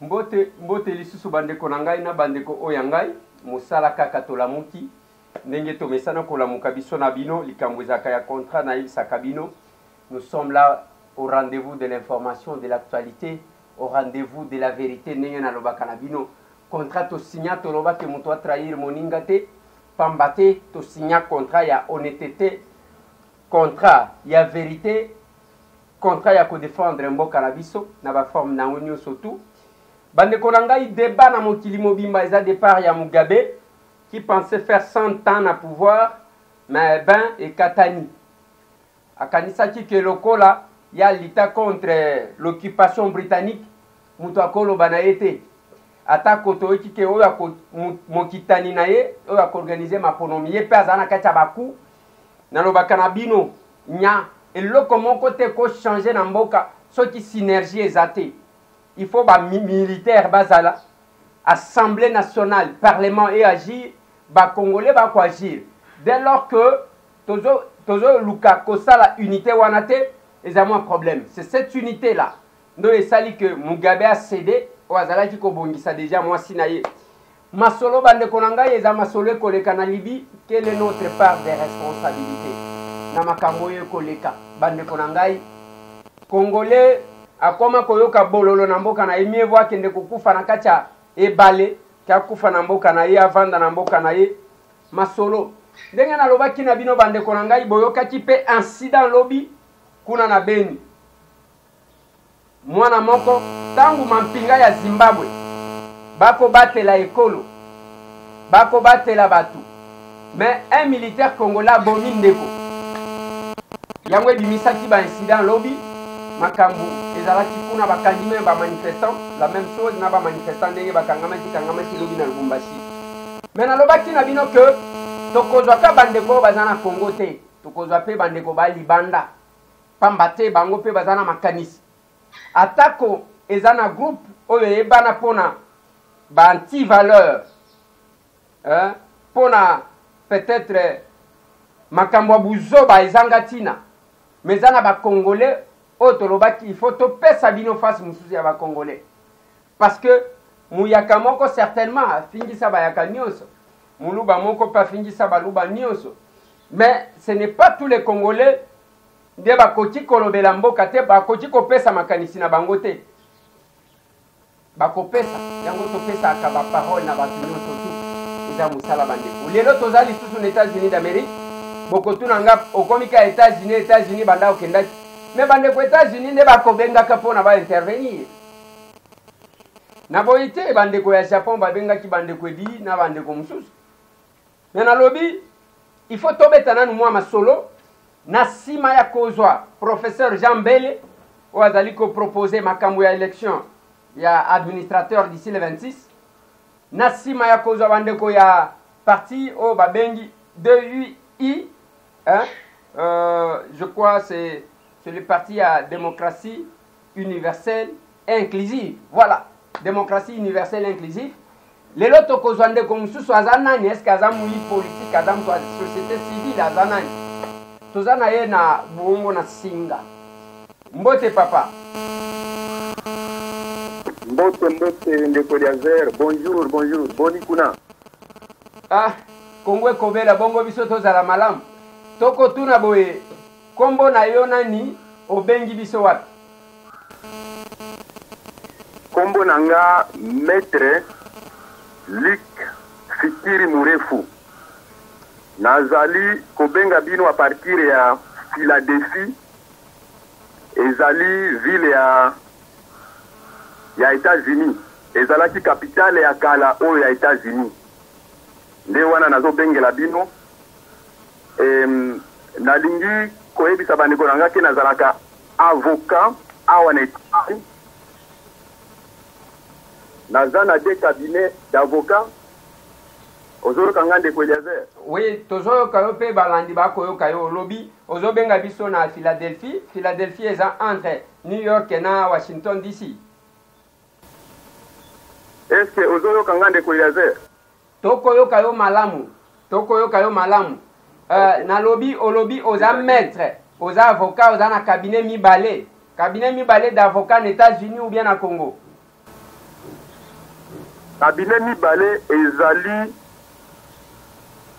mbote lisusu bandeko na ngai na bandeko oyo ngai mosala kaka tolamuki ndenge tomesana kolamuka biso na bino likambo ezaka ya contrat na yebisaka bino. Nous sommes là au rendez-vous de l'information, de l'actualité, au rendez-vous de la vérité ndenge na lobaka na bino. Contrat to signa to lobaka muto trahir moninga te pambate to signa contrat ya honnêteté, contrat ya vérité, contrat ya ko défendre mboka na biso na ba forme na onyo surtout. Bandeko na ngai débat na mokili mobimba eza départ ya Mugabe qui pensait faire 100 ans na pouvoir mais ben et katani akanisaki ke lokola ya lita contre l'occupation britannique muto akolo banaete atako toiki ke oyo mokitani na ye oyo akorganiser maponomi ye pe azana kati baku na lobaka na bino nya eloko moko te ko changer na mboka soki synergie ezate. Il faut ba militaire bazala assemblée nationale parlement et agir ba congolais ba ko agir dès lors que tozo luka kosala unité wanate ezamo un problème. C'est cette unité là ndo esali que Mugabe a cédé o azalaki ko bongisa déjà moi sinaye masolo bande konanga eza masolo koleka na Libye. Quelle est notre part des responsabilités na makambo ye koleka bande konanga congolais akoma koyoka bololo na mboka na mieux voir kende kokufa na kacha ebale ka kufa na mboka na ye avanda na mboka na ye masolo ndenge na lobaki na bino bande konanga boyoka ki pe incident lobi kuna na Beni mwana moko tangu mampinga ya Zimbabwe bako batela ekolo bako batela batu mais un militaire congolais boni ndeko yango bimisaki ba incident lobi makambu ezalaki kuna bakandime ba manifestant la même chose na ba manifestant ndenge bakangamaki lobi na Lubumbashi. Mais na lobaki na bino que tokozwa ka bandeko bazana Congo te tokozwa pe bandeko ba libanda pambate bango pe bazana makanisi atako ezana groupe oyo ebana pona ba anti valeur pona peut-être makambo buzo ba ezangatina mais zana ba congolais otolobaki il faut topesa bino face mususu ya ba congolais parce que muyaka moko certainement afingisa ba yaka nyonso muluba moko pa fingisa ba luba nyonso mais ce n'est pas tous les congolais de ba koti kolobela mboka te ba koti kopesa makanisi na bango te ba kopesa yango topesa ka ba parole na ba nyonso tout eza musala bandeko lelo tozali susu na États-Unis d'Amérique boko tunanga okomika États-Unis banda okendaki. Mais bandeko États-Unis ne bakobengaka pona ba intervenir. Na boite bandeko ya Japon babengaki bandeko di na bandeko mususu. Mais na lobby il faut tobeta nanu mwa masolo na sima ya kozwa professeur Jean Bele o azali ko proposer makambo ya élection ya administrateur d'ici le 26. Na sima ya kozwa bandeko ya parti o babengi 2UI je crois c'est le parti à démocratie universelle inclusive. Voilà, démocratie universelle inclusive. Les loto kozwande comme sous azanani est-ce qu'azamu politique azam kwa société civile azanani. Tozana ye na buongo na singa. Mbote papa. Mbote ndeko Liazer. Bonjour. Boni kuna. Ah, Kongwe kobela bongo biso tozala malamu. Toko tuna boye kombo na yo nani obengi biso wapi? Kombo nanga maître Luc Fikiri Murefu. Nazali kobenga bino a partir ya Philadelphie. Ezali ville ya États-Unis. Ezalaki capitale ya kala o ya États-Unis. Nde wana nazo bengela bino. Nalingi koyebisa bandeko nanga ke nazalaka avocat awa na États-Unis. Nazana des cabinets d'avocats. Ozoro kanga ndeko Liazer. Oui, tozo kayo pe balandi ba koyo kayo lobby ozo benga biso na Philadelphie. Philadelphie eza entre New York na Washington DC. Est-ce que ozoro kanga ndeko Liazer? Toko yo kayo malamu. Na lobby oza maître, oza avocat, oza na cabinet mibale d'avocat aux États-Unis ou bien na Congo. cabinet mibale ezali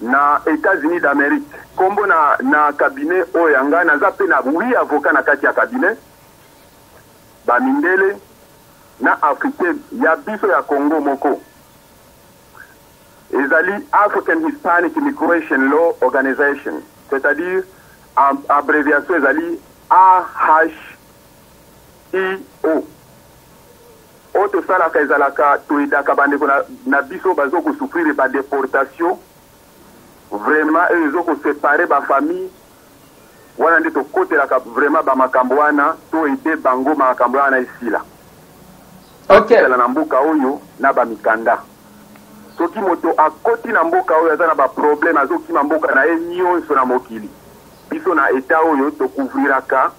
na États-Unis d'Amérique. Kombo na cabinet oyanga naza pe na 8 avocats na kati ya cabinet. Ba mindele na africain ya biso ya Congo moko. Ezali African Hispanic Immigration Law Organization, c'est-à-dire en abréviation ezali AHIO. Oto salaka ezalaka toidaka bandeko na biso bazo ko souffrir ba déportation. Vraiment ils ont séparé ba famille. Wana nde to côté la vraiment ba makambo wana to ide bango makambo wana isila. OK. Na mboka oyo na ba mikanda. Soki moto akoti na mboka oyo azana ba problème azoki mboka na nyonso na mokili. Biso na état oyo to couvriraka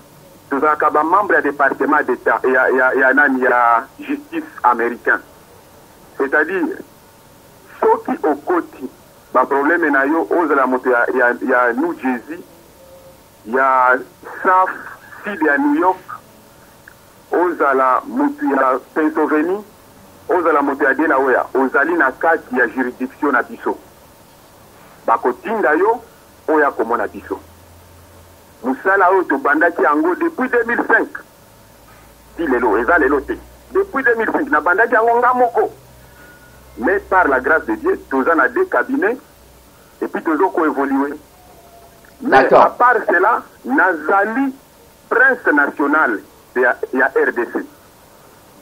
tozaka ba membre ya département d'état ya nani ya justice américain. C'est-à-dire soki okoti ba problème na yo ozala moto ya New Jersey ya South Side ya New York ozala moto ya Pennsylvania ozala moto ya Delaware ozali na kati ya juridiction na biso bakotinda yo oya komona biso musala oyo tobandaki yango depuis 2005 ti lelo eza lelo te depuis 2005 na bandaki yango nga moko mais par la grâce de Dieu toza na 2 cabinets et puis tozo ko évoluer. Mais à part cela nazali prince national ya RDC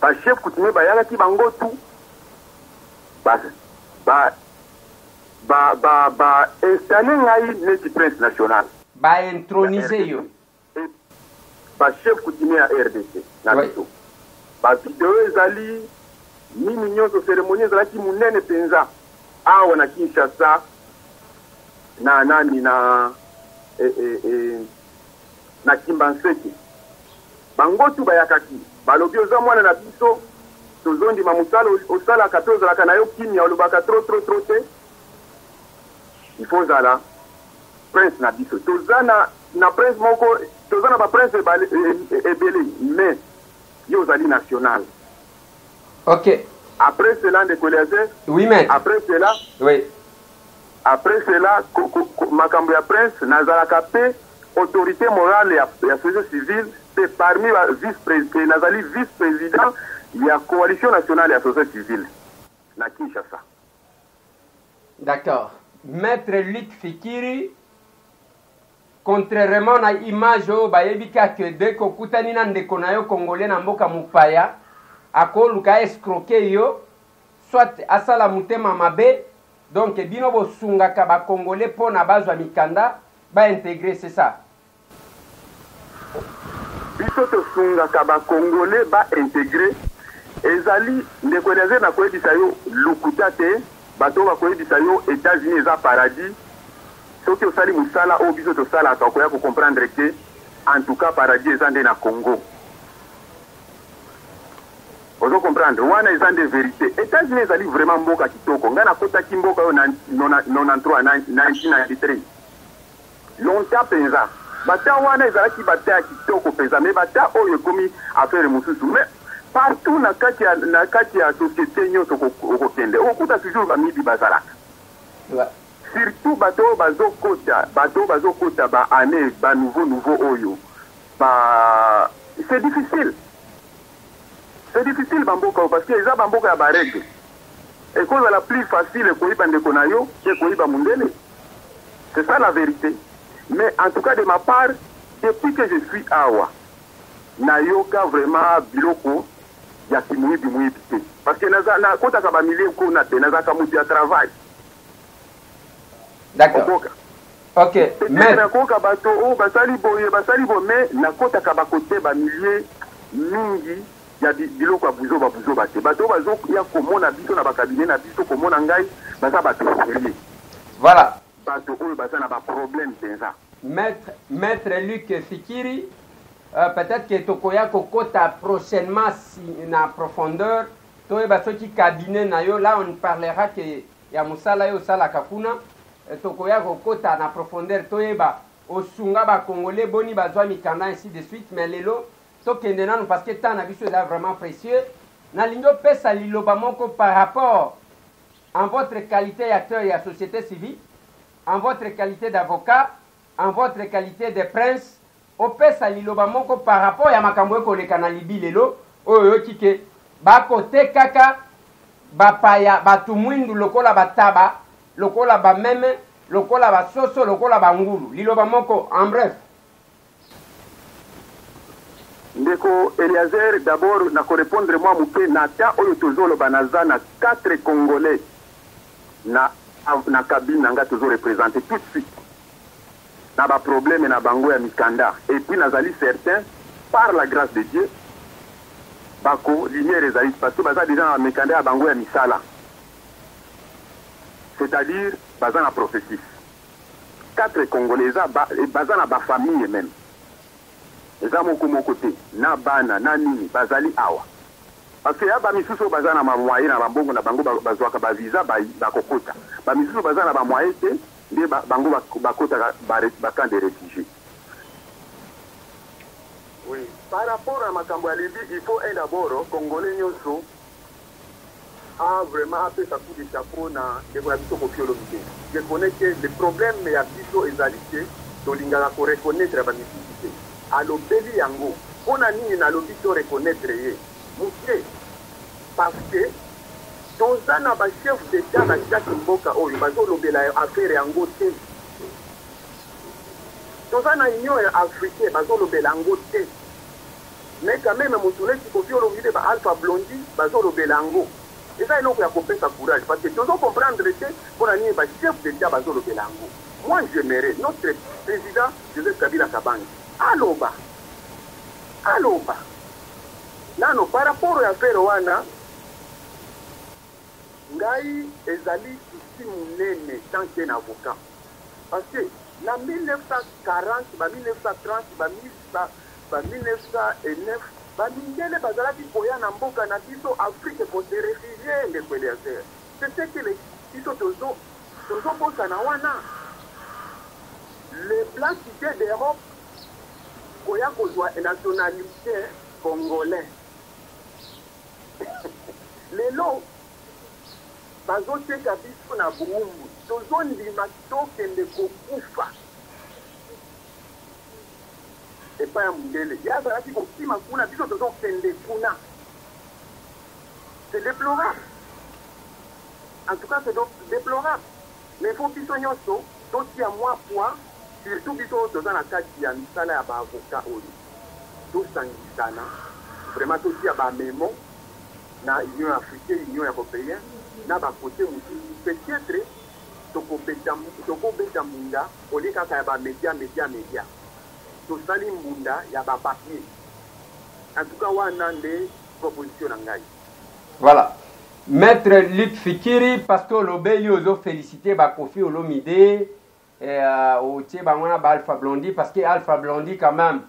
ba chef coutumier bayaki bango tout ba installer ngai neti prince national ba introniser yo ba chef coutumier ya RDC na biso ba video ezali mimi nyonso cérémonie ezalaki munene penza awa na Kinshasa na nani na na Kimbanseki bango tu bayakaki balobi oza mwana na biso tozondi mamusala osala 14 la kana yo kimia olobaka trop te il faut zala prince na biso tozana na prince moko tozana ba prince ebele mais yo zali national. OK. Après cela de Koliaze. Oui mais après cela oui. Après cela makambo ya prince nazalaka pe autorité morale ya société civile c'est parmi vice-président nazali vice-président ya coalition nationale ya société civile na Kinshasa. D'accord. Maître Luc Fikiri, contrairement à l'image où bayebika que dès que kutani na ndeko na yo congolais na mboka mupaya akoluka escroquer yo soit asala mutema mabe donc bino bosungaka ba congolais pona bazwa mikanda ba intégrer c'est ça. Biso tosungaka ba congolais ba intégrer ezali ndeko na koyebisa yo lukuta te bato bakoyebisa yo États-Unis eza paradis soki osali musala oyo biso tosalaka okoya comprendre que en tout cas paradis eza nde na Congo. Ozo comprendre wana eza nde vérité. États-Unis ezali vraiment mboka kitoko nga nakotaki mboka oyo na 1993 longtemps penza bata wana ezalaki bata ya kitoko penza mais bata oyo ekomi affaire mosusu mais partout na kati ya société nyonso okokende okuta toujours bamibi bazalaka surtout bato bazokota ba année ba nouveau oyo ba c'est difficile bamboka parce que eza bamboka ya barègle et cause la plus facile koyiba ndeko na yo que koyiba mundele. C'est ça la vérité. Mais en tout cas de ma part depuis que je suis awa nayoka vraiment biloko ya kimuibi te parce que na kota ka ba milieu ko na te nazaka mutu ya travail. D'accord. OK. Mais na koka bato o basali boye mais na kota ka ba côté ba milieu mingi ya biloko ya buzo bate bato bazo ya komona biso na ba cabinet na biso komona ngai baza bato sérieux. Voilà. Bato o baza na ba problème penza. Maître Luc Fikiri, peut-être que tokoya kokota prochainement na profondeur toyeba soki cabinet na yo là on parlera que ya musala yo sala kakuna tokoya kokota na profondeur toyeba osunga ba congolais boni bazwa mikanda ainsi de suite mais lelo tokende nanu parce que temps na biso est vraiment précieux nalingo pesa liloba moko par rapport en votre qualité d'acteur et à société civile, en votre qualité d'avocat, en votre qualité de prince, au pesa liloba moko par rapport ya makambo ekoleka na libi lelo oyo kike bakote kaka bapaya batu mwindu lokola bataba lokola bameme lokola basoso lokola bangulu liloba moko en bref. Ndeko Eliezer, d'abord na répondre moi muke na ta oyo tozolo banaza na 4 Congolais na cabine nga tozo représenter tout de suite na ba problème na bango ya mikanda et puis nazali certain par la grâce de Dieu bako lumière ezali parce que baza déjà na mikanda ya bango ya misala, c'est-à-dire baza na processus 4 Congolais baza na ba famille même eza moko moko te na bana na nini bazali awa parce que ya ba misusu baza na moyen na bambongo na bango bazwaka ba visa ba kokota ba misusu baza na ba moyen te nde bango bakota ba camp de réfugiés. Oui, par rapport à makambo ya Libye, il faut d'abord Congolais nyonso a vraiment appelé sa coup de chapeau na ndeko ya biso Koffi Olomide. Je connais que le problème ya biso ezali ke tolingaka ko reconnaître ba misusu alobeli yango mpona nini nalobi to reconnaître ye moke parce que toza na bachef d'état na chaque mboka oyo bazolobela affaire yango te, toza na union africaine bazolobela yango te, mais quand même motu neti Koffi Olomide ba Alpha Blondy bazolobela yango eza eloko ya kopesa courage parce que tozo comprendre te mpona nini bachef d'état bazolobela yango. Moi j'aimerais notre président Joseph Kabila Kabange aloba nano par rapport à faire wana ngai ezali ici munene tant qu'un avocat parce que na 1940 ba 1930 ba 1909 balingele bazalaki koya na mboka na biso Afrique pour se réfugier ndeko Eliezer, c'est ce que les biso tozo bosa na wana les blancs quittés d'Europe koya kozwa nationalité congolais lelo bazoteka biso na buumbu tozondima tokende kokufa epai ya mondele ye azalaki kokima kuna biso tozokende kuna. C'est déplorable, en tout cas c'est déplorable, mais faut biso nyonso totia mwa poids surtout biso toza na kati ya misala ya baavoka oyo tosangisana vraiment totia bamemo na union africaine union européenne na bakote mosusu peut-être tokobeta mbunda oli kaka ya bamédia tosali mbunda ya bapapier. En tout cas wana nde proposition na ngai. Voilà. Maître Luc Fikiri, parce que l'obéli ozo félicité Koffi Olomide au Tchébangwana Alpha Blondy, parce que Alpha Blondy quand même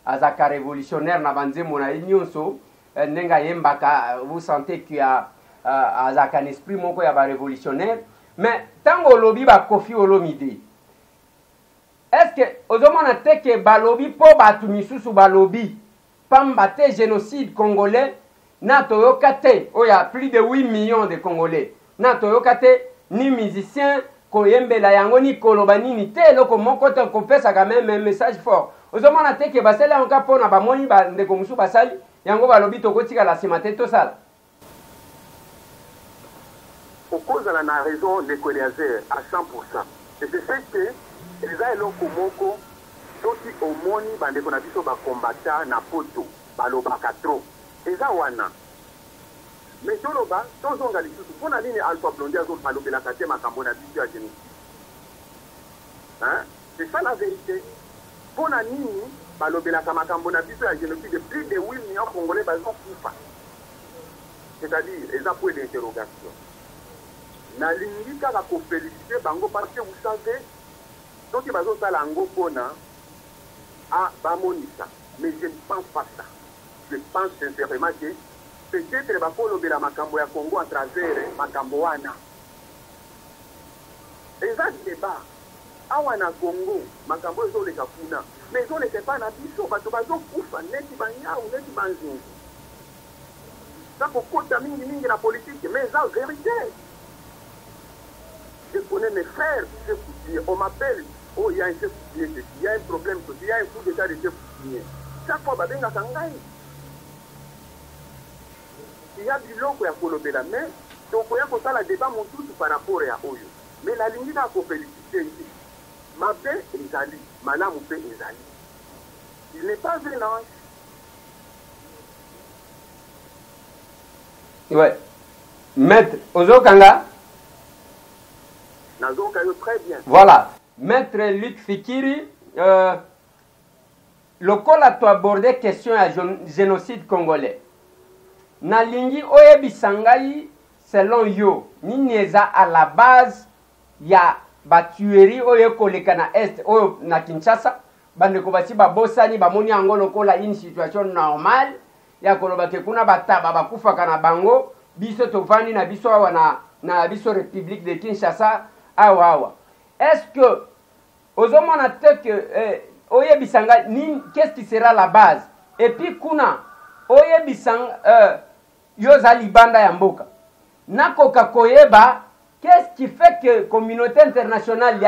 azaka révolutionnaire na banze mona nyonso nenga yembaka, vous sentez qu'il y a azaka un esprit moko ya ba révolutionnaire, mais tango lobi Koffi Olomide, est-ce que ozomona te que balobi po batu misusu balobi pamba te génocide congolais na toyoka te oya plus de 8 millions de Congolais na toyoka te ni musicien koyembela yango ni koloba nini te eloko moko te kopesa quand même un message fort ozomona te ke basali yango mpona bamoni bandeko mosusu basali yango balobi tokotikala nsima te tosala okozala na raison ndeko Eliezer à 100%. Et c'est ce que eza eloko moko soki omoni bandeko na biso bakombata na poto balobaka trop eza wana mais toloba tozonga lisusu mpona nini Alpha Blondy alobelaka te makambo na biso ya génocide. C'est ça la vérité. Mpona nini balobelaka makambo na biso ya génocide plus de 8 millions congolais bazokufa, c'est-à-dire eza point d'interrogation. Nalingi kaka koféliciter bango parce que vous savez soki bazosala yango mpona bamonisa, mais je ne pense pas ça. Je pense sincèrement que peut-être bakolobela makambo ya Congo à travers makambo wana eza débat awa na Congo makambo ezoleka kuna mais ezoleka pa na biso bato bazokufa neti banyau neti banzungu Ça pour côté mingi la politique, mais ça vérité. Je connais mes frères, chefs coutumiers. On m'appelle, oh, il y a un chef coutumier, il y a un problème, il y a un coup d'état de chef coutumier. Chaque fois, il y a un Sangaï. Il y a du long pour y la main, donc il y a un débat par rapport à Oyo. Mais la ligne n'a pas félicité ici. Ma paix est allée, madame paix est allée. Il n'est pas un ange. Ouais. Maître Ozokanga. Très bien. Voilà. Maître Luc Fikiri, le col a abordé la question du génocide congolais. Nalingi oyebi sangai selon yo, nineza à la base ya ba tuerie oyo koleka na est oyo na Kinshasa, bandeko basi ba bosani ba moni yango lokola une situation normale ya koloba ke kuna bataba bakufaka na bango biso tofani na biso awa na biso République de Kinshasa awa. Est-ce que ozomona te que oyebi sanga qu'est-ce qui sera la base? Et puis kuna oyebi sanga yoza libanda ya mboka nakoka koyeba qu'est-ce qui fait que la communauté internationale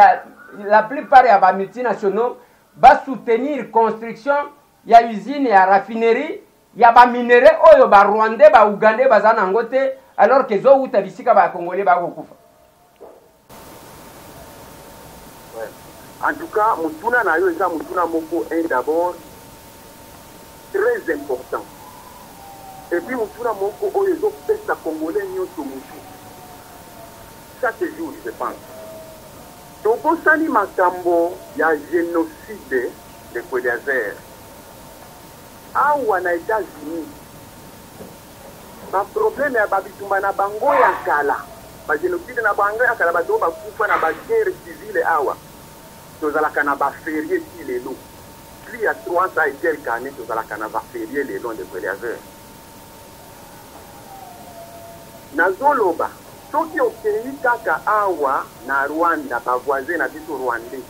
la plupart ya ba multinationaux va soutenir la construction ya usine ya raffinerie ya ba minerais oyo ba Rwandais ba Ougandais bazana ngote alors que zo uta bisika ba Congolais ba kokufa. En tout cas, Mutuna na yo eza Mutuna moko est d'abord très important. Et puis Mutuna moko oyo zo pesa Congolais nyoto mutu. Chaque jour, je pense. Donc, on s'anime makambo ya génocide de Kouediazer. Awa na États-Unis. Ba problème ya babitumba na bango ya kala. Ba génocide na bango ya kala bato ba kufa na ba guerre civile awa. Tozalaka na ba férié ti lelo. Plus il y a 300 et quelques années, tozalaka na ba férié lelo de Kouediazer. Nazoloba. Soki okei kaka awa na Rwanda ba voisin na biso Rwandais.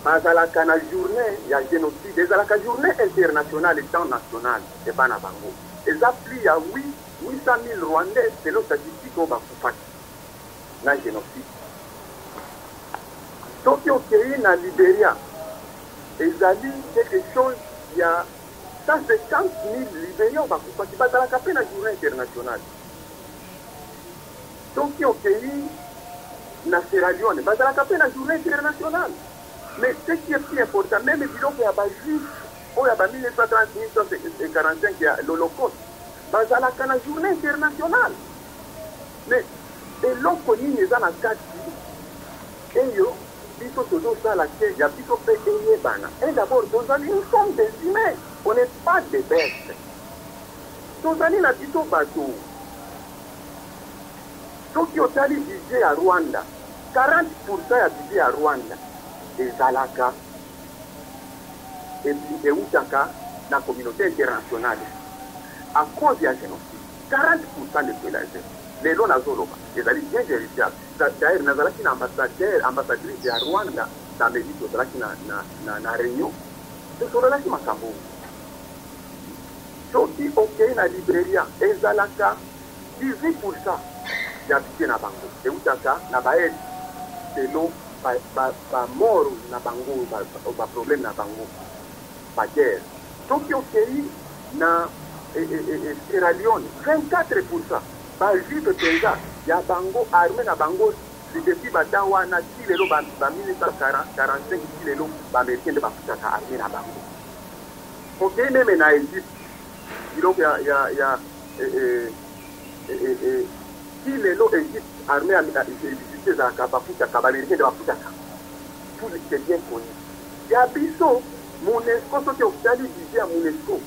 Bazalaka na journée ya génocide, ezalaka journée internationale et temps national et bana bango. Eza plus ya 800 000 Rwandais selon statistique au bakufaki na génocide. Soki okei na Libéria, ezali quelque chose ya 150 000 Libériens bakufaki bazalaka pe na journée internationale. Donc, au pays, na Sierra Leone, bah, ça a capé la journée internationale. Mais ce qui est plus important, même si on a pas juste, on a 1930, 1945, il y a l'Holocauste, bah, ça a la journée internationale. Mais, et l'on connaît les gens à 4 et yo, ils sont toujours dans la quai, il y a plutôt fait et d'abord, nous sommes des humains, on n'est pas des bêtes. Nos amis, la plutôt bateau. Donc, il y a des budgets à Rwanda. 40% de budget à Rwanda. Et Zalaka. Et puis, Eutaka, la communauté internationale. À cause du génocide. 40% de péage. Les lois Nazoloba. Les alliés bien vérifiables. D'ailleurs, Nazalaki, ambassadrice de Rwanda, dans les villes de la Réunion. C'est sur la Makambo. Donc, ok, la Libéria, et Zalaka, 18%. D'habiter na bango et utaka na bael de l'eau ba mort na bango ba problème na bango ba guerre donc au pays na Sierra Leone 24% ba juge déjà ya bango armée na bango depuis batawa na kilelo ba 1945 kilelo ba américain de ba kutaka armée na bango ok même na Égypte donc ya si les lots Égypte, armée visité dans la Bafuta, américain de Bafuta, tout c'est bien connu. Il y a Bissot, MONUSCO, ce qui est obtenu disait à MONUSCO,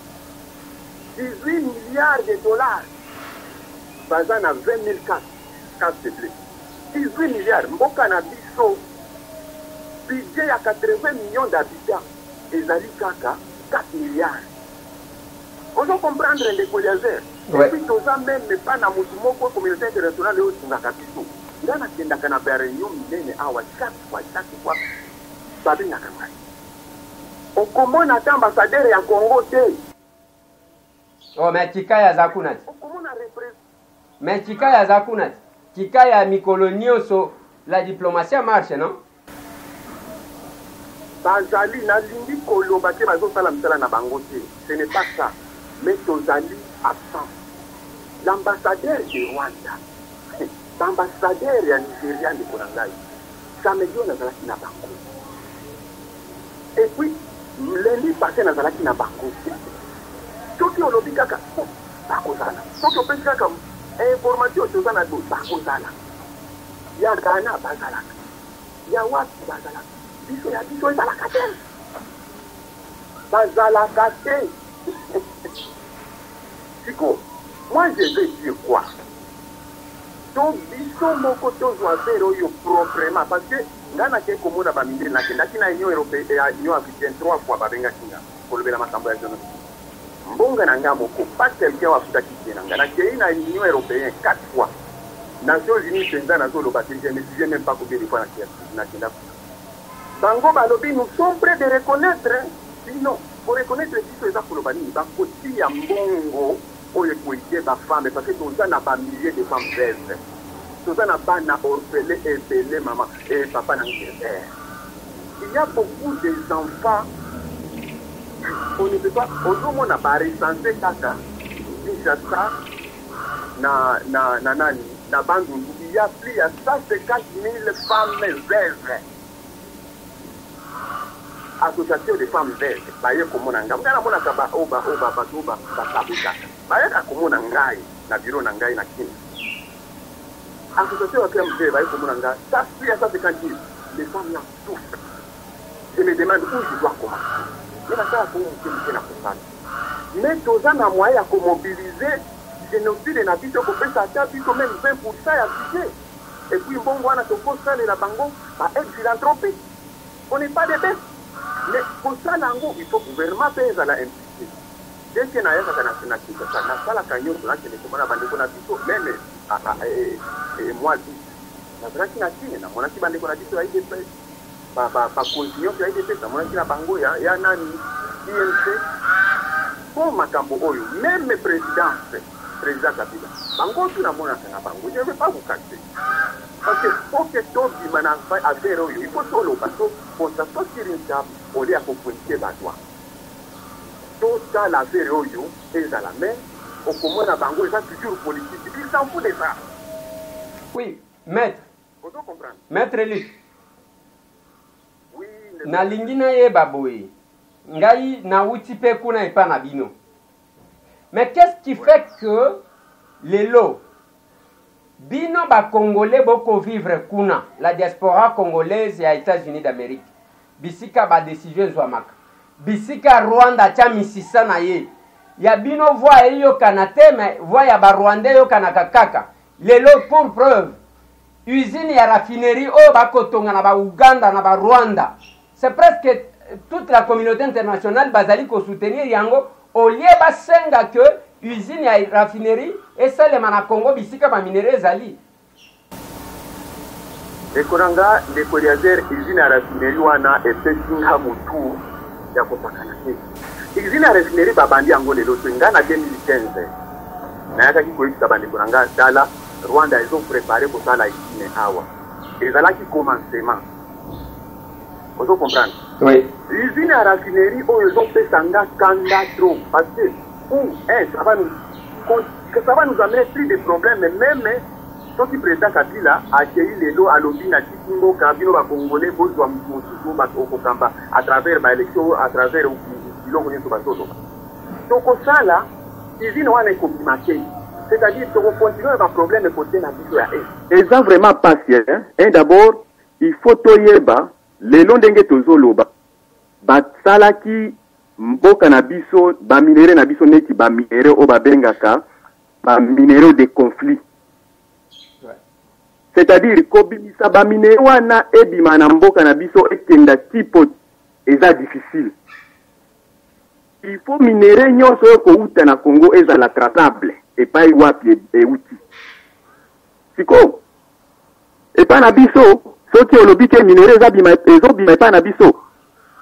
18 milliards de dollars, basant à 20 000 cas de blé. 18 milliards, Mboka na Bissot, budget à 80 millions d'habitants, et Zali Kaka, 4 milliards. On doit comprendre les Kouediazer. Et puis, tout ça même, mais pas dans la communauté internationale, on a capité. Dans la réunion, chaque fois, Babi n'a qu'à. On commande à l'ambassadeur et à Congo. Oh, mais Kikaya Zakunat. Comment on a représenté? Mais Kikaya Zakunat. Kikaya Mikolonio, la diplomatie marche, non? Bazali na lindi koloba ke bazosala msala na bango te. Ce n'est pas ça. Mais tozali absent. L'ambassadeur de Rwanda, l'ambassadeur ya Nigeria de Konangai, Samedio nazalaki na bango. Et puis, lundi passé nazalaki na bango. Soki olobi kaka, bakozala. Soki opesi kaka information tozana do bakozala. Ya Ghana bazalaka. Ya wapi bazalaka. Biso ya biso ezalaka te. Bazalaka te. Siko, moi je vais dire quoi? Donc, biso moko tozwa zero yo proprement parce que ngana ke komona ba mindele na kenda kina Union Européenne et Union Africaine 3 fois babenga kinga kolobela makambo ya zono. Mbonga na nga moko pas quelqu'un wa futa kiti na nga na ke ina Union Européenne 4 fois. Nations Unies penza na zolo batiri je ne sais même pas combien de fois na kenda. Bango balobi nous sommes prêts de reconnaître sinon pour reconnaître biso eza kolobani ba koti ya mbongo oyo koyé ba femme parce que toza na ba milliers de femmes veuves. Toza na ba na orphelins et belé maman et papa na ngere. Il y a beaucoup d'enfants. On ne peut pas aujourd'hui on a pas recensé kaka Kinshasa na Bandundu. Il y a plus à 150 000 femmes veuves. Association de femmes veuves baye komona ngai ngana mona ka ba oba kabika baye ka komona ngai na biro na ngai na kini association de femmes veuves baye komona ngai ça c'est ça c'est quand les femmes là souffrent. Je me demande où je dois commencer. Mais ça pour me na kusana mais toza na moyen ya mobiliser génocide na biso ko pesa ata biso même 20% ya budget et puis mbongo wana toko sale la bango ba philanthropie. On n'est pas des bêtes. Mais pour ça, il faut que le gouvernement pèse à la impliquer. Dès qu'il y a un national, ça la cagnon, là, c'est les commandes à Bandeko Nabiso, même moi, la vraie qui n'a pas Bandeko Nabiso, il y a des faits. Pas continuer, il y a des faits. Mon qui n'a pas il y a un IMC. Pour Makambo Oyo, même le président Kabila, Bango, tu n'as pas Bango, je ne vais pas vous cacher. Parce que pour que tout le monde a fait il faut solo parce que pour ça sortir une table, on est à composer la loi. Tout ça, la faire est à la main. Au commun à Bango, ils ont toujours politique. Ils s'en foutent de ça. Oui, maître. Vous comprenez? Maître Luc. Oui. Na lingina ye baboye. Ngai na utipe kuna epa na bino. Mais qu'est-ce qui fait que les lots Bino ba Congolais boko vivre kuna la diaspora congolaise ya États-Unis d'Amérique. Bisika ba décision zwamaka. Bisika Rwanda tia misisa na ye. Ya bino voix yo kanate mais voix ya ba Rwandais yo kanaka kaka. Lelo pour preuve. Usine ya raffinerie o ba kotonga na ba Uganda na ba Rwanda. C'est presque toute la communauté internationale bazali ko soutenir yango au lieu ba senga que usine ya raffinerie et ça le mana Congo bisika ba minerais zali. Ekonanga de Koliazer usine ya raffinerie wana epesinga mutu ya kopakana te. Usine ya raffinerie babandi yango lelo tenga na 2015. Na yaka kiko ikisa bandi konanga dala Rwanda ils ont préparé pour ça la usine awa. Ezalaki commencement. Vous comprenez? Oui. L'usine à raffinerie où ils ont fait sanga kanda trop parce que ça va nous amener plus de problèmes même ceux qui président Kabila a accueilli les lots à l'objet na Kikingo Kabino ba Congolais bozwa mususu ba okokamba à travers ma élection à travers biloko nyeso bazoto. Donc ça là usine wana ekobimaké. C'est-à-dire que on continue à problème côté na biso ya et ça vraiment passé hein. D'abord il faut toyeba les longs ndenge tozoloba basalaki mboka na biso ba minere na biso neti ba minere o ba bengaka ba minere de conflit. C'est-à-dire kobimisa ba minere wana ebima na mboka na biso ekenda tipo eza difficile. Il faut minere nyonso yo ko uta na Congo ezala traçable et pas wapi e uti. Siko et pas na biso soki olobi ke minere ezobima epa na biso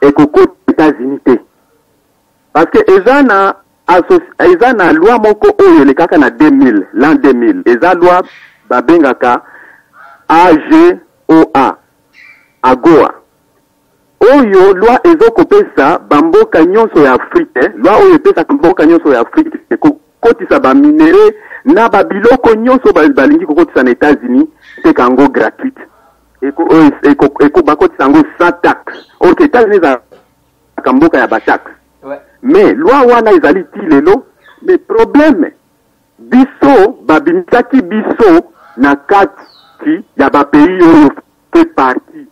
ekoko États-Unis te. Parce que ezana eza na loi moko oyo le kaka na 2000 l'an 2000 eza loi babengaka AGOA AGOA oyo loi ezokopesa bamboka nyonso ya Afrique loi oyo epesaka mboka nyonso ya Afrique ekokotisa baminere na babiloko nyonso balingi kokotisa na États-Unis teka yango gratuite bakotisa yango sans taxe ok États-Unis ezalaka mboka ya bataxe mais loi wana ezali ti lelo mais problème biso babimisaki biso na kati ya bapays oyo fait partie.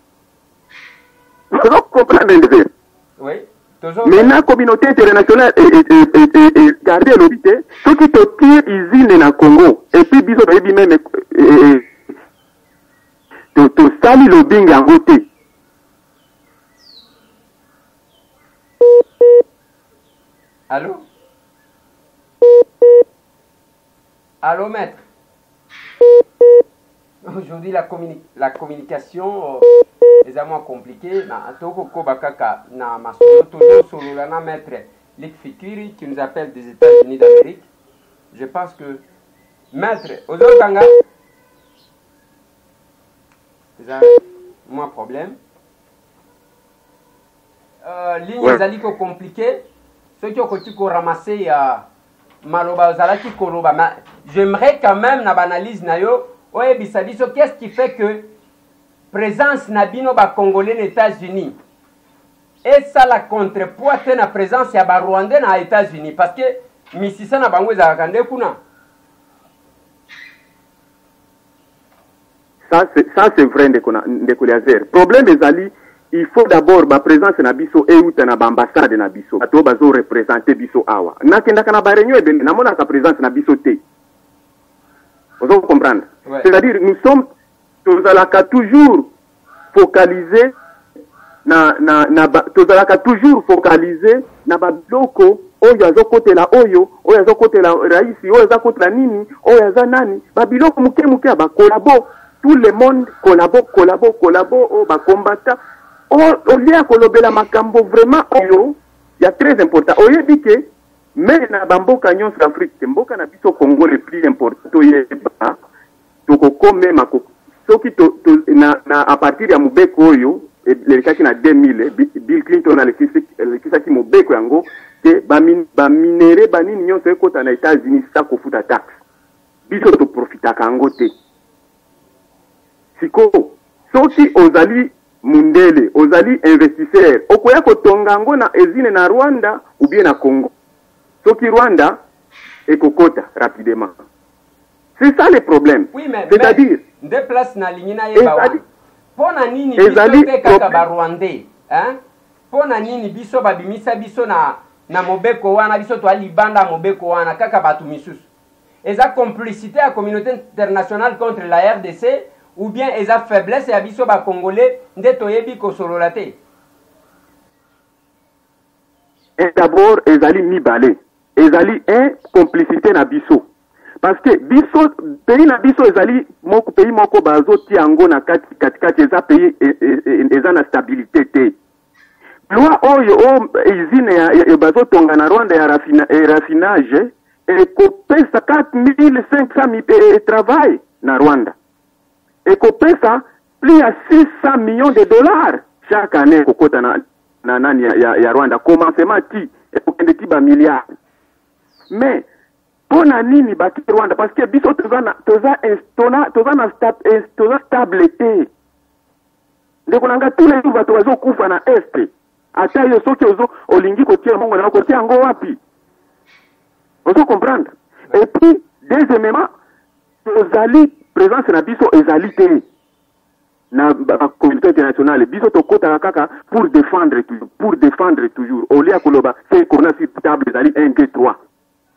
Vous comprenez? Oui. Maintenant, la communauté internationale est gardée l'obité. Ceux qui te tirent usine na Congo, et puis biso baby même to sali lobbying en côté. Allô? Allô, maître? Aujourd'hui, la communication est moins compliquée. Maître Lick Fikiri qui nous appelle des États-Unis d'Amérique. Je pense que maître, Ozokanga, c'est moins problème. Ligne zaliko compliquée. Ceux qui ont ramassé Maloba Zalaki Koroba. J'aimerais quand même na analyse nayo. Ouais, bisabiso, qu'est-ce qui fait que présence nabino ba Congolais aux États-Unis et ça la contrepoids na présence ya ba Rwandais na États-Unis parce que misisa na bango za kande kuna. Ça c'est vrai de Koliazer. Problème ezali il faut d'abord ba présence na biso et uta na ambassade na biso. Bato bazo représenter biso awa. Nakenda kana ba réunion ebende na mona ka présence na biso te. Vous comprenez? Ouais. C'est-à-dire, nous sommes toujours focalisés na babiloko oyo azokote la oyo azokote la raisi oyo azokote la nini oyo azanani babiloko muke ba collabo tout le monde collabo o ba combattant o lia kolobela makambo vraiment oyo ya très important oyo dike mais na bamboka nyonso d'Afrique mboka na biso Congo le plus important yeba toko même soki na à partir ya mubeko oyo le kaki na 2000 Bill Clinton alekisaki mubeko yango ke ba minere banini nyonso ekota na États-Unis sa kofuta taxe biso to profitaka yango te siko soki ozali mundele ozali investisseur okoya kotonga yango na ezine na Rwanda ou bien na Congo. Soki Rwanda et Kokota rapidement. C'est ça le problème. Oui, mais c'est-à-dire deux places na lignina yebawa. Pona nini biso te kaka ba Rwandais, hein? Pona nini biso babimisa biso na mobeko wana biso to alibanda mobeko wana kaka batu misusu. Eza complicité à la communauté internationale contre la RDC ou bien eza faiblesse ya biso ba Congolais nde toyebi ko sololate. Et d'abord ezali mibale. Ezali complicité na biso parce que biso pays na biso ezali moko pays moko bazo tiango na kati eza pays eza na stabilité te loi oyo izine ya bazo tonga na Rwanda ya raffinage et kopesa 4500 travail na Rwanda et kopesa plus ya 600 millions de dollars chaque année kokota na nani ya Rwanda commencement ti et kokende ti ba milliards. Mais pour nini baki Rwanda parce que biso toza stabilité ndeko nanga tous les jours bato bazo kufa na est ata yo soki olingi kotia mongo na kotia yango wapi ozo comprendre et puis deuxièmement tozali présence na biso ezali te na communauté internationale biso tokota kaka pour défendre toujours au lieu koloba c'est qu'on a sur table ezali 1 2 3.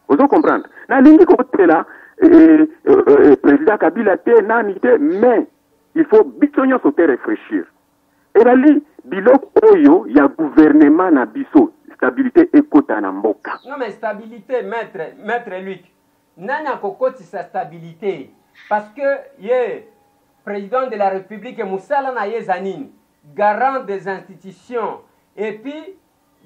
Vous comprenez? Na lingi côté là président Kabila te nani te mais il faut bisonyo se réfléchir. Et là bilok oyo ya gouvernement na biso stabilité ekota na mboka. Non mais stabilité maître Luc. Nana kokoti sa stabilité parce que ye président de la République Moussala na yezanine garant des institutions et puis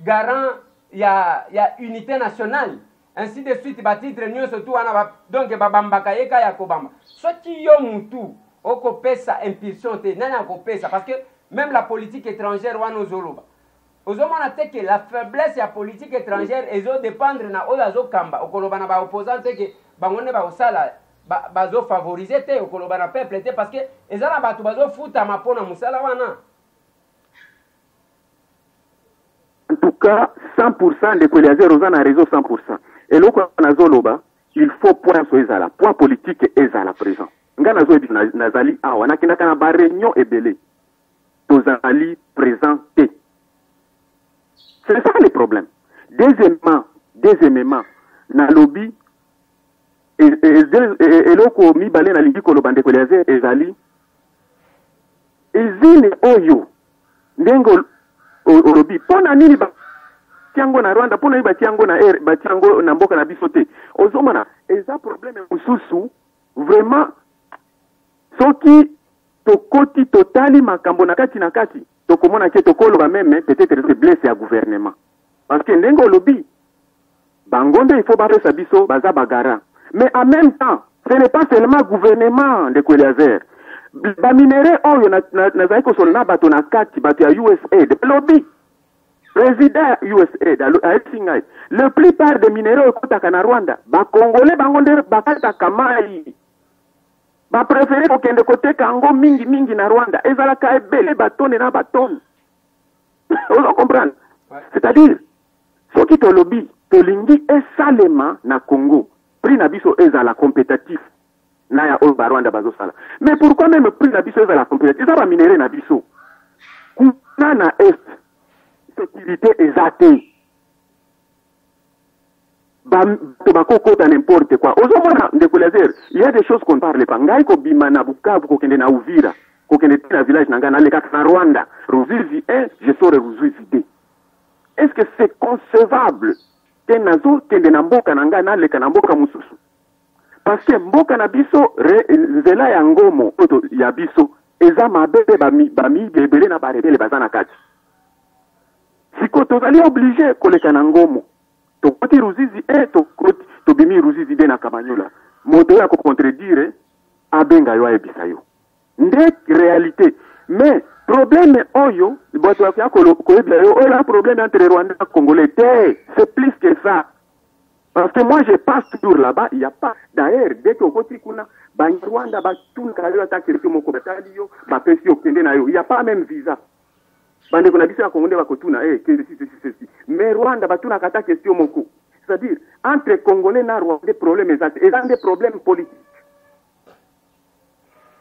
garant ya unité nationale. ainsi de suite batitre nyonso tu wana donc babambaka yeka ya kobamba soki yo mutu okopesa impulsion te nani akopesa parce que même la politique étrangère wana ozoloba ozomona te que la faiblesse ya politique étrangère ezodépendre na oyo azokamba okoloba na baopposant te ke bango nde baosala bazofavorize te okoloba na peuple te parce que eza na bato bazofutama mpo na mosala wana. En tout cas 100% de Kweliazer oza na réseau 100%. Eloko nazoloba il faut point so ezala point politique ezala présent. Nga nazoyebi nazali awa nakendaka na ba réunion ebele tozali présenté. C'est ça le problème. Deuxièmement, na lobby eloko mibale na lingi koloba ndeko Kweliazer ezali ezine oyo ndengo olobi pona nini ba tiango na Rwanda pona ba tiango na ba tiango na mboka na biso te ozomona eza problème mususu vraiment soki tokoti totali makambo na kati tokomona ke tokoloba même peut-être c'est blessé à gouvernement parce que ndengo olobi bangonde il faut baresa biso baza bagara mais en même temps ce n'est pas seulement gouvernement de Kweliazer ba minéraux oyo nazali kosolana bato na kati bato ya USAID lobby président USAID aetingai le plupart des minéraux ekotaka na Rwanda ba congolais bango nde bakataka mai ba préféré kokende koteka yango mingi na Rwanda ezalaka ebele batone na batone on comprendre c'est-à-dire soki to lobby to lingi esalema na Congo prix na biso ezala compétitif na ya oyo Rwanda bazosala mais pourquoi même prix na biso ezala compétitif ça ba minéraux na biso kuna na est sécurité ezate bakokota n'importe quoi ozomona ndeko Kweliazer il y a des choses qu'on parle pas ngai ko bima na Bukavu kokende na Uvira kokende na village na ngana leka na Rwanda Ruzizi 1 je sors Ruzizi 2 est-ce que c'est concevable que nazo kende na mboka na ngana leka na mboka mususu parce que mboka na biso nzela ya ngomo oto ya biso eza mabebe bami bebele na barebele bazana kati siko tozali obligé koleka na ngomo tokoti Ruzizi tobimi Ruzizi de na Kamanyola moto ya ko contredire abenga yo ayebisa yo nde réalité mais problème oyo boto ya koyebisa yo oyo la problème entre Rwanda et Congolais c'est plus que ça parce que moi je passe toujours là-bas il y a pas d'ailleurs dès que okoti kuna ba Rwanda ba tunka yo attaquer ke moko batali yo ba pesi yo kende na yo il y a pas même visa bande ko na biso ya Congo ba kotuna ceci mais Rwanda batuna kata question moko c'est-à-dire entre Congolais na Rwanda des problèmes des problèmes politiques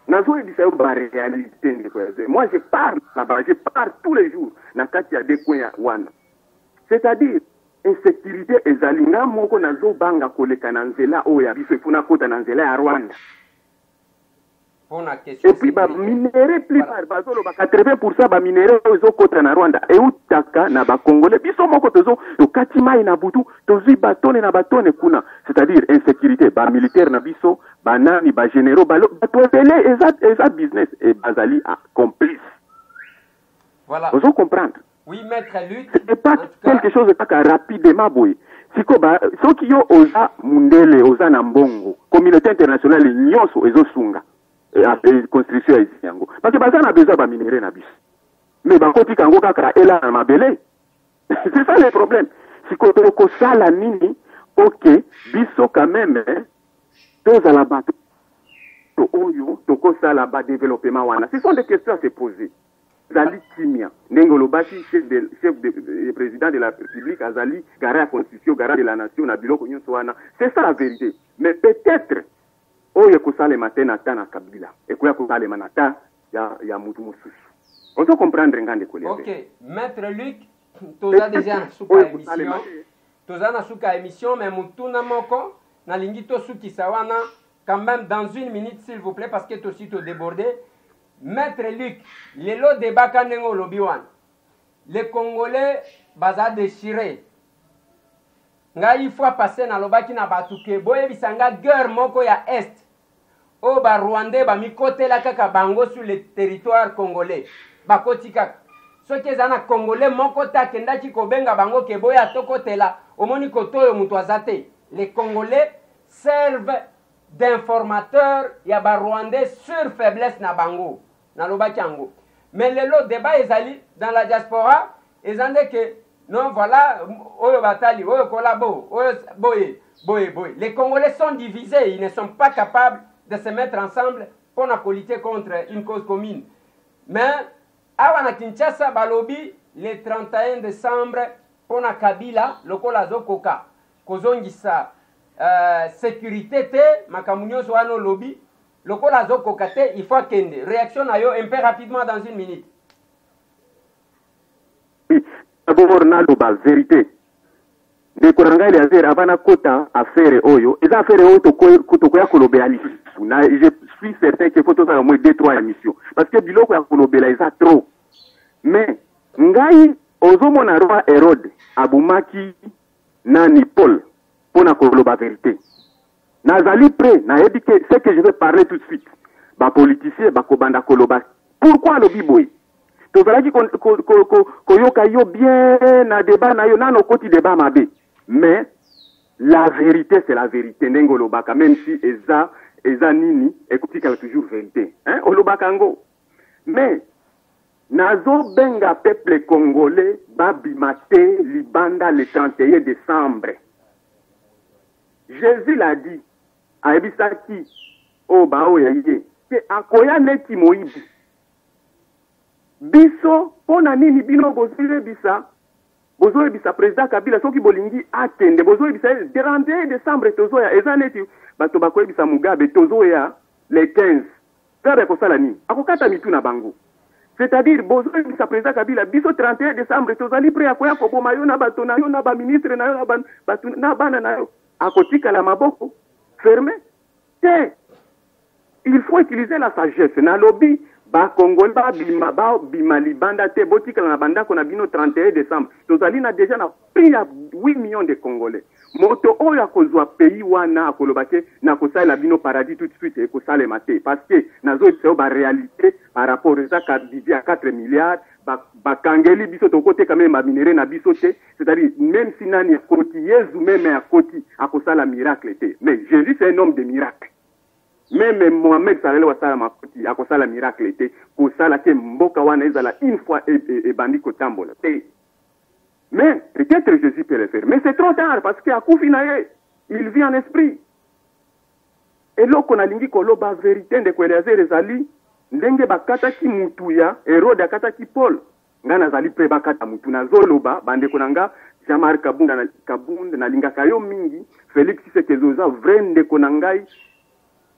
nazo edisa yo ba réalité ndeko moi je parle là-bas je parle tous les jours na kati ya des coins ya wana c'est-à-dire insécurité ezalinga moko nazo banga koleka na nzela oyo ya biso ifuna kota na nzela ya Rwanda. Et puis ba minéraux plus par bazolo ba 80% ba minéraux ozo kota na Rwanda e utaka na ba Congolais biso moko tozo to katima ina butu tozi batone na batone kuna c'est-à-dire insécurité ba militaire na biso ba nani ba généraux ba to tele eza business et bazali complice. Voilà. Vous comprendre? Oui, maître Luc. C'est pas quelque chose de pas rapidement boy. Siko ba soki yo oza mundele oza na mbongo communauté internationale nyonso ezo sunga construction ici yango parce que bazana besoin ba minéraux na biso mais ba koti kango kaka ela na mabele c'est ça le problème siko to sala nini OK biso quand même tous à la bateau oyo to sala ba développement wana ce sont des questions à se poser Zali Kimia Nengolo Bati chef de président de la République Azali garant la constitution garant de la nation na biloko nyonso wana c'est ça la vérité mais peut-être oyo kosala matin na ta na Kabila et koya kosala manata ya mutu mususu on doit comprendre ngande kolé. OK, maître Luc toza déjà na suka émission mais mutuna moko na lingi to suki sawana quand même dans une minute s'il vous plaît parce que to sito débordé. Maître Luc, les lots de Bakanengo Lobiwan, les Congolais baza déchiré. Nga il faut passer na lobaki na batuke boye bisanga guerre moko ya est. O ba Rwandais ba mi côté la kaka bango sur le territoire congolais. Ba kotika. Soki ezana Congolais moko ta kenda ki kobenga bango ke boya tokotela omoni kotoyo mutu azate. les Congolais servent d'informateurs ya ba Rwandais sur faiblesse na bango na lobaki yango. Mais le débat ezali dans la diaspora ezande que non voilà oyo batali oyo kolabo oyo boye boye boye. Les Congolais sont divisés, ils ne sont pas capables de se mettre ensemble pour lutter contre une cause commune. Mais awa na Kinshasa balobi le 31 décembre pour na Kabila lokola zokoka kozongisa sécurité te makamunyo soano lobby lokola zokoka te il faut kende réaction na yo un peu rapidement dans une minute. D'abord na loba vérité de koranga ile azera abana kota affaire oyo eza affaire oyo to ya kolobela lisu na je suis certain que faut to ça au moins 2-3 émissions parce que biloko ya kolobela eza trop mais ngai ozomona roi Hérode abumaki nani Paul pona koloba vérité nazali prêt na ebike ce que je vais parler tout de suite ba politicien ba kobanda koloba pourquoi lobi boy tozalaki koyoka yo bien na débat na yo nano koti débat mabe mais la vérité c'est la vérité ndengolobaka même si eza nini ekotika toujours vérité hein olobaka ngo mais nazo benga peuple congolais babimate libanda le 31 décembre. Jésus l'a dit à Ebisaki o bao yaye que akoya neti moibi biso pona nini bino bozoe bisa président Kabila soki bolingi atende bozoe bisa 31 décembre tozoya eza neti bato bakoye bisa Mugabe tozoya le 15 kabe kosala nini akokata mitu na bango. C'est-à-dire, besoin de sa président Kabila, biso 31 décembre, tozali prêt à koya koboma yo na bato na yo na ba ministre na yo na bana na yo. Akotika la maboko, fermé. Il faut utiliser la sagesse. Na lobby, ba Congolais ba bima libanda te botika na banda kona bino 31 décembre. Tozali na déjà na prix à 8 millions de Congolais. Moto oyo akozwa pays wana akolobake na kosala bino paradis tout de suite et kosala maté parce que nazo c'est ba réalité par rapport à ça budget à 4 milliards ba kangeli biso to côté quand même ba minéraux na biso te c'est-à-dire même si nani koti yezu même à koti akosala miracle te mais Jésus c'est un homme de miracle même Mohamed sallallahu alayhi wa sallam akoti akosala miracle te kosala ke mboka wana ezala une fois et bandi kotambola te. Mais peut-être Jésus peut le faire. Mais c'est trop tard parce qu'à Koufinaye, il vit en esprit. Et là, on a l'ingi koloba vérité de Kweleaze Rezali, ndenge bakata ki mutuya, Hérode akata ki Paul. Ngana zali pre bakata mutu na zoloba, bande konanga, Jamar Kabunda na linga kayo mingi, Félix Tshisekedi vrende konangai,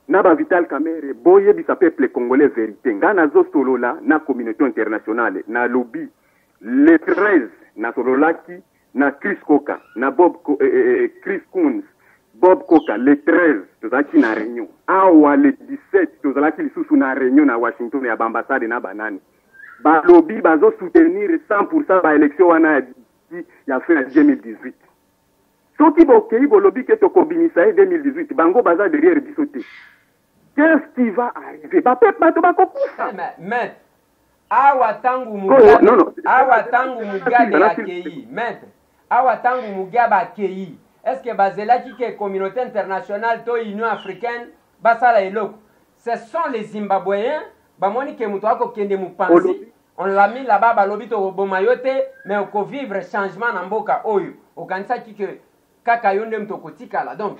Naba Vital Kamerhe, boye bisa peuple congolais vérité. Ngana zo solola na communauté internationale, na lobby, les 13, na Sololaki, na Chris Koka, na Chris Coons, Bob Koka, le 13, tozalaki na réunion. Awa le 17, tozalaki lisusu na réunion na Washington ya ambassade na banani. Ba lobby bazo soutenir 100% ba élection wana ya fin 2018. Soki bokei bo lobby ke to kombinisa 2018, bango baza derrière bisoté. Qu'est-ce qui va arriver? Ba peuple bato ba kokufa. Mais awa tangu Mugabe, awa tangu Mugabe akei, maître, awa tangu Mugabe akei. Est-ce que bazelaki que communauté internationale to Union africaine basala eloko? Ce sont les Zimbabwéens, bamoni ke muto ako kende mupanzi. On l'a mis là-bas balobi to bomayote, mais on ko vivre changement na mboka oyo. Okanisa ki que kaka yonde mtoko tikala. Donc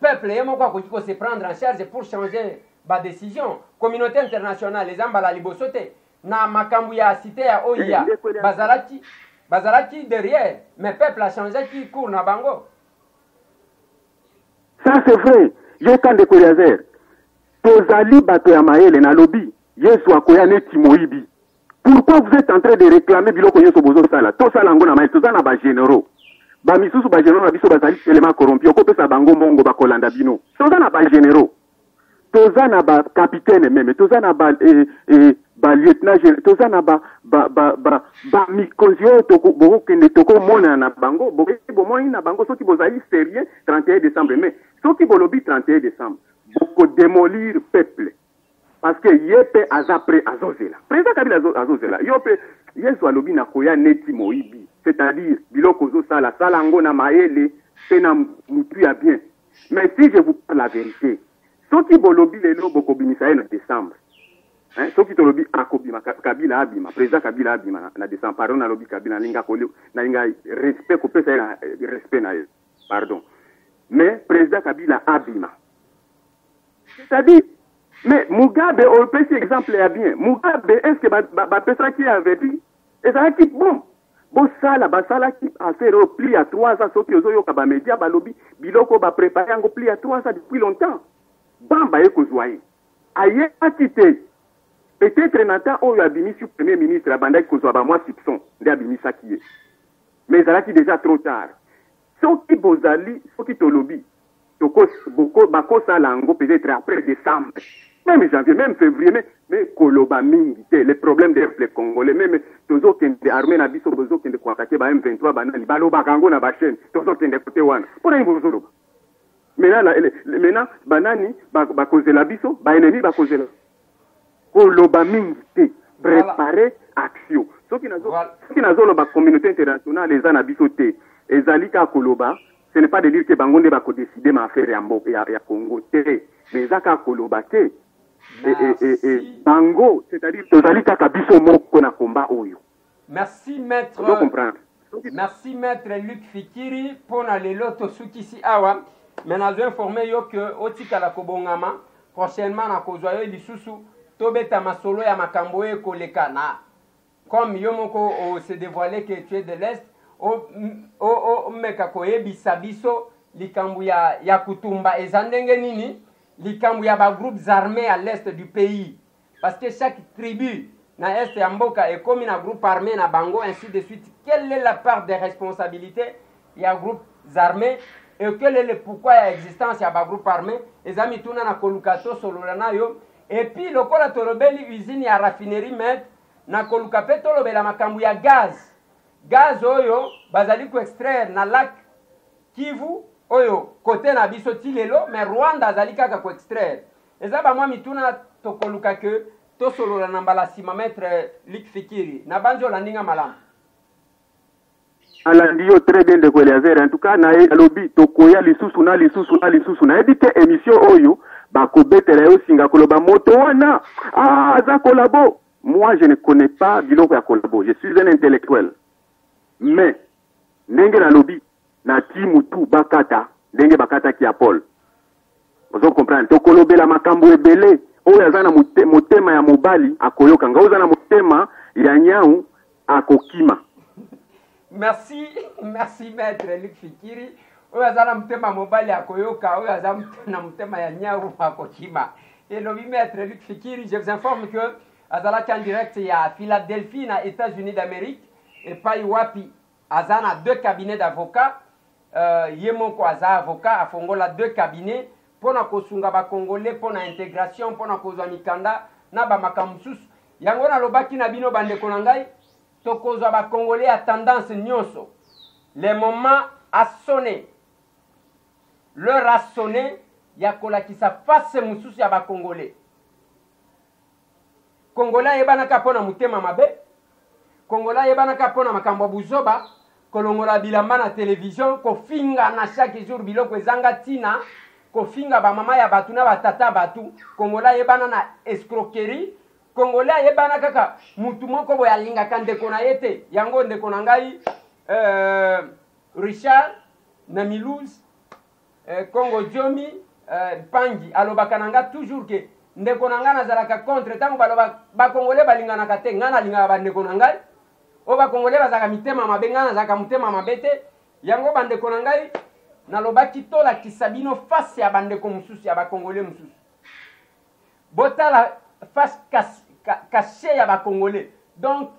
peuple yemo kwa ko se prendre en charge pour changer ba décision. Communauté internationale les ambala libosote na makambu ya cité ya oya bazalaki derrière mais peuple a changé qui court na bango. Ça c'est vrai. Je kan de Kweleaze tozali bato ya maele na lobby Yesu akoya neti moibi. Pourquoi vous êtes en train de réclamer biloko Yesu bozo sala to sala ngo na maele tozana ba généraux ba misusu ba généraux na biso bazali tellement corrompu ko pesa bango mbongo ba kolanda bino tozana ba généraux tozana ba capitaine même tozana ba lieutenant tozana ba mikonzio toko kende toko mona na bango bo moni na bango soki bozali sérieux 31 décembre mais soki bolobi 31 décembre boko démolir peuple parce que yepe azapre azozela président Kabila azozela yope Yesu alobi na koya neti moibi c'est-à-dire biloko zo sala ngo na maele c'est na mutu ya bien. Mais si je vous parle la vérité, ceux qui bolobi les lots bokobimisa en décembre, hein, ceux qui tolobi akobima Kabila abima, président Kabila abima na décembre, pardon na lobi Kabila ninga koli na ninga respect ko pesa na respect na pardon. Mais président Kabila abima. C'est-à-dire, mais Mugabe, on peut cet exemple est bien. Mugabe, est-ce que ba pesa qui avait dit, et ça qui bon. Bon sala basala qui a fait au pli à 3 ans soki ozoyo kaba media balobi biloko ba préparer en pli à 3 ans depuis longtemps. Bamba eko zoyer. Aye atité. Peut-être nata oyo abimi sur premier ministre abanda ko zo ba moi soupçon nde abimi sakiye. Mais ça qui déjà trop tard. Soki bozali, soki tolobi. Toko boko bako sala ngo peut-être après décembre. Même janvier, même février, mais Koloba mingi, les problèmes des Congolais, même tozo kende armée na biso bozo kende ko attaquer ba M23 banani balo bakango na ba chaîne, tozo kende côté wana. Pour un bozo. Maintenant banani ba cause la biso, ba ennemi ba cause la. Koloba mingi, préparer action. Ce qui nazo ba communauté internationale les ana biso te, ezalika Koloba, ce n'est pas de dire que bangonde ba ko décider ma affaire ya Congo te, mais zaka Koloba te. Et Bango, c'est-à-dire Tozalika Kabiso Moko na combat Oyo. Merci maître. Merci maître Luc Fikiri pour les lotos sukisi awa. Maintenant je informer yo que otika la kobongama prochainement na kozwayo lisusu tobeta masolo ya makambo e koleka na. Comme yo moko se dévoilé que tu es de l'est o meka koyebisa biso likambu ya kutumba ezandenge nini. Likambu ya ba groupes armés à l'est du pays. Parce que chaque tribu na est ya mboka est comme un groupe armé na bango, ainsi de suite. Quelle est la part des responsabilités? Il y a groupes armés. Et quel est le pourquoi il y a existence ya ba groupe armé? Les amis tuna na kolukato sololana yo. Et puis le kola torobeli usine ya raffinerie met na kolukape tolobela makambu ya gaz. Gaz oyo bazali ko extraire na lac Kivu. Oyo côté na biso tilelo mais Rwanda azali kaka ko extraire eza ba mwa mituna tokoluka ke to solola na mbala sima maître Luc Fikiri na banjo la ndinga malamu alandi yo très bien de Kweleazer en tout cas na lobby tokoya lisusu na edite émission oyo ba ko betela yo singa koloba moto wana za kolabo. Moi je ne connais pas biloko ya kolabo, je suis un intellectuel mais ndenge na lobby na timu tu bakata ndenge bakata ki Paul. Vous comprenez to kolobela makambo ebele oyo azana motema ya mobali akoyoka ngauza na motema ya nyau akokima. Merci maître Luc Fikiri. Oyo azana motema mobali akoyoka oyo azana na motema ya nyau akokima. Et le maître Luc Fikiri, je vous informe que azala en direct ya Philadelphie na États-Unis d'Amérique et pas wapi azana 2 cabinets d'avocats. Yemoko aza avocat a fongola 2 cabinets pour na kosunga ba congolais pour na intégration pour na kozwa mikanda na ba makamusus yango na lobaki na bino bande konangai to kozwa ba congolais à tendance nyonso. Le moment a sonné, l'heure a sonné ya kolakisa face mususu ya ba congolais. Congolais yebanaka pona mutema mabe, Congolais yebanaka pona makambo buzoba. Kolongola bilamba na télévision ko finga na chaque jour biloko ezanga tina ko finga ba mama ya batu na batata batu. Kongola yebana na escroquerie. Kongola yebana kaka mutu moko boya linga kande kona yete yango ndeko na ngai Richard na Milouz Congo Jomi Pangi alobaka nanga toujours que ndeko na nga nazalaka contre tango baloba ba Congolais balinga na kate ngana linga ba ndeko na ngai. Oba Congolais bazaka mitema mabengana zaka mutema mabete yango bandeko na ngai na lobaki tola kisabino face ya bandeko mususu ya ba Congolais mususu botala face caché ya ba Congolais. Donc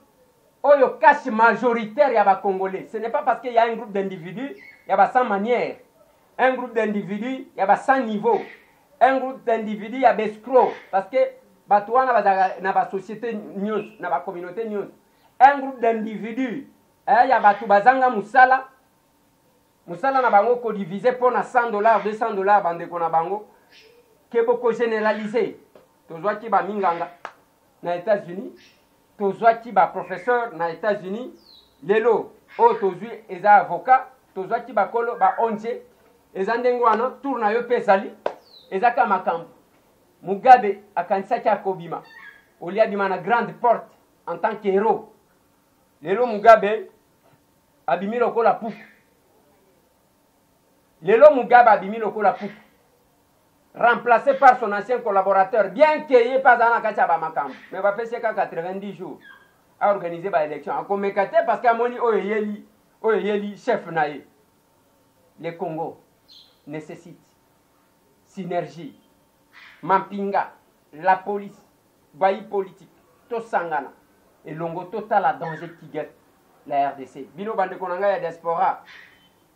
oyo cache majoritaire ya ba Congolais, ce n'est pas parce qu'il y a un groupe d'individus il y a ba sans manière, un groupe d'individus il y a ba sans niveau, un groupe d'individus il y a escroc parce que batouana bazaka na ba société nyons na ba communauté nyons. Un groupe d'individus, il y a batu bazanga musala na bango ko diviser pour na $100, $200 bande ko na bango ke boko généraliser. Tozwa ki ba minganga na États-Unis, tozwa ki ba professeur na États-Unis, lelo o tozwi eza avocat tozwaki bakolo baonje eza ndenge wana tour na yo mpe ezali ezaka makambo Mugabe akanisaki akobima oli abima na grande porte en tant que héros lelo Mugabe abimi lokola puku lelo Mugabe abimi lokola puku remplacé par son ancien collaborateur bien que ye pas dans la kachaba makambo mais va faire 90 jours à organiser ba élection akomeka te parce que amoni oyo yeli chef naye. Le Congo nécessite synergie mampinga la police bayi politique to sangana et longo total la danger qui guette la RDC bino bande konanga ya diaspora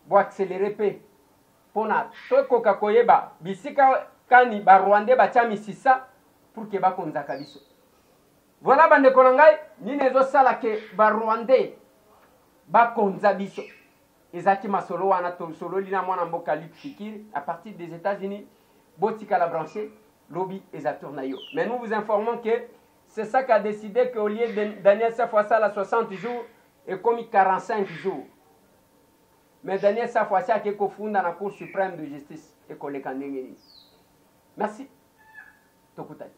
bo accélérer pe pona to koka koyeba bisika kani ba Rwandais ba tia misisa pour que ba konzaka biso. Voilà bande konanga ni nezo sala ke ba Rwandais ba konza biso. Ezaki masolo wana to solo lina mwana mboka Fikiri à partir des États-Unis botika la brancher lobby ezatournayo. Mais nous vous informons que c'est ça qu'a décidé qu'au lieu de Daniel Safwasa à 60 jours et comme 45 jours. Mais Daniel Safwasa qui est confondé dans la Cour suprême de justice et collègue. Merci. Tokutai.